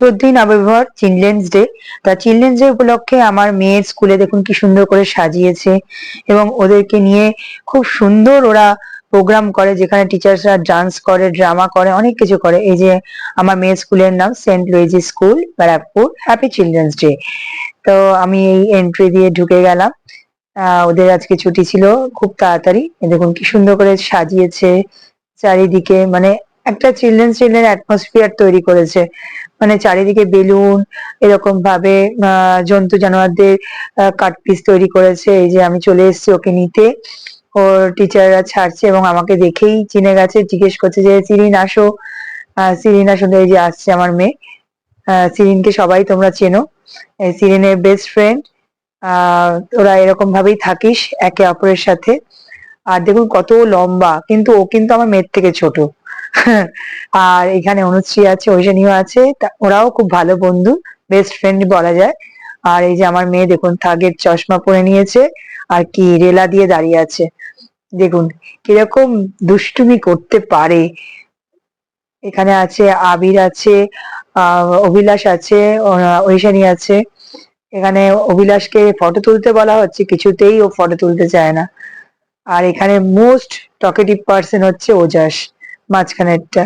14 November children's day. তা children's day উপলক্ষে আমার মেয়ের স্কুলে দেখুন কি সুন্দর করে সাজিয়েছে, এবং ওদেরকে নিয়ে খুব সুন্দর ওরা প্রোগ্রাম করে, যেখানে টিচার্সরা ডান্স করে, ড্রামা করে, অনেক কিছু করে। এই যে আমার মেয়ের স্কুলের নাম Saint Louis school, Barrackpore. Happy children's day. তো আমি এই এন্ট্রি দিয়ে ঢুকে গেলাম। ওদের আজকে ছুটি ছিল খুব তাড়াতাড়ি। দেখুন কি সুন্দর করে সাজিয়েছে চারিদিকে, মানে একটা চিলড্রেন্স ডে অ্যাটমসফিয়ার তৈরি করেছে। মানে চারিদিকে বেলুন, এরকম ভাবে জন্তু জানোয়ারদের কাট পিস তৈরি করেছে। এই যে আমি চলে এসেছি ওকে নিতে, ওর টিচাররা ছাড়ছে এবং আমাকে দেখেই চিনে গেছে, জিজ্ঞেস করছে যে সিরিন আসো। সিরিন আসলে এই যে আসছে আমার মেয়ে। সিরিনকে সবাই তোমরা চেনো, সিরিনের বেস্ট ফ্রেন্ড। ওরা এরকম ভাবেই থাকিস একে অপরের সাথে। আর দেখুন কত লম্বা, কিন্তু ও কিন্তু আমার মেয়ের থেকে ছোট। আর এখানে অনুশ্রী আছে, ঐশানীও আছে, ওরাও খুব ভালো বন্ধু, বেস্ট ফ্রেন্ড বলা যায়। আর এই যে আমার মেয়ে দেখুন থাগের চশমা পরে নিয়েছে, আর কি রেলা দিয়ে দাঁড়িয়ে আছে। দেখুন কিরকম দুষ্টুমি করতে পারে। এখানে আছে আবির আছে, অভিলাষ আছে, ঐশানী আছে। এখানে অভিলাষকে ফটো তুলতে বলা হচ্ছে, কিছুতেই ও ফটো তুলতে চায় না। আর এখানে মোস্ট টকেটিভ পার্সন হচ্ছে ওজাস, মাঝখানেরটা।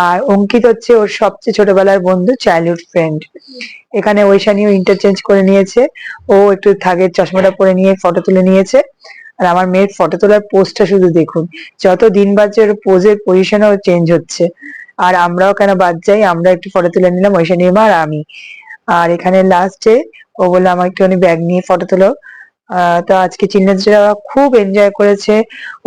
আর অঙ্কিত হচ্ছে ওর সবচেয়ে ছোটবেলার বন্ধু, চাইল্ডহুড ফ্রেন্ড। এখানে ঐশানীও ইন্টারচেঞ্জ করে নিয়েছে, ও একটু থাগের চশমাটা পরে নিয়ে ফটো তুলে নিয়েছে। আর আমার মেয়ের ফটো তোলার পোজটা শুধু দেখুন, যত দিন বাড়ছে ওর পোজের পজিশনও চেঞ্জ হচ্ছে। আর আমরাও কেন বাদ যাই, আমরা একটু ফটো তুলে নিলাম, ঐশানীর মা আর আমি। আর এখানে লাস্টে ও বললো আমার একটুখানি ব্যাগ নিয়ে ফটো তোলো। তো আজকে চিলড্রেন্স ডে ওরা খুব এনজয় করেছে।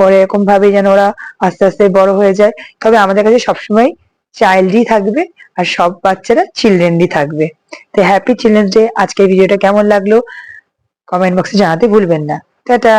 ওরা এরকম ভাবে যেন ওরা আস্তে আস্তে বড় হয়ে যায়। তবে আমাদের কাছে সবসময় চাইল্ডই থাকবে, আর সব বাচ্চারা চিলড্রেনই থাকবে। তো হ্যাপি চিলড্রেন্স ডে। আজকের ভিডিওটা কেমন লাগলো কমেন্ট বক্সে জানাতে ভুলবেন না। টাটা।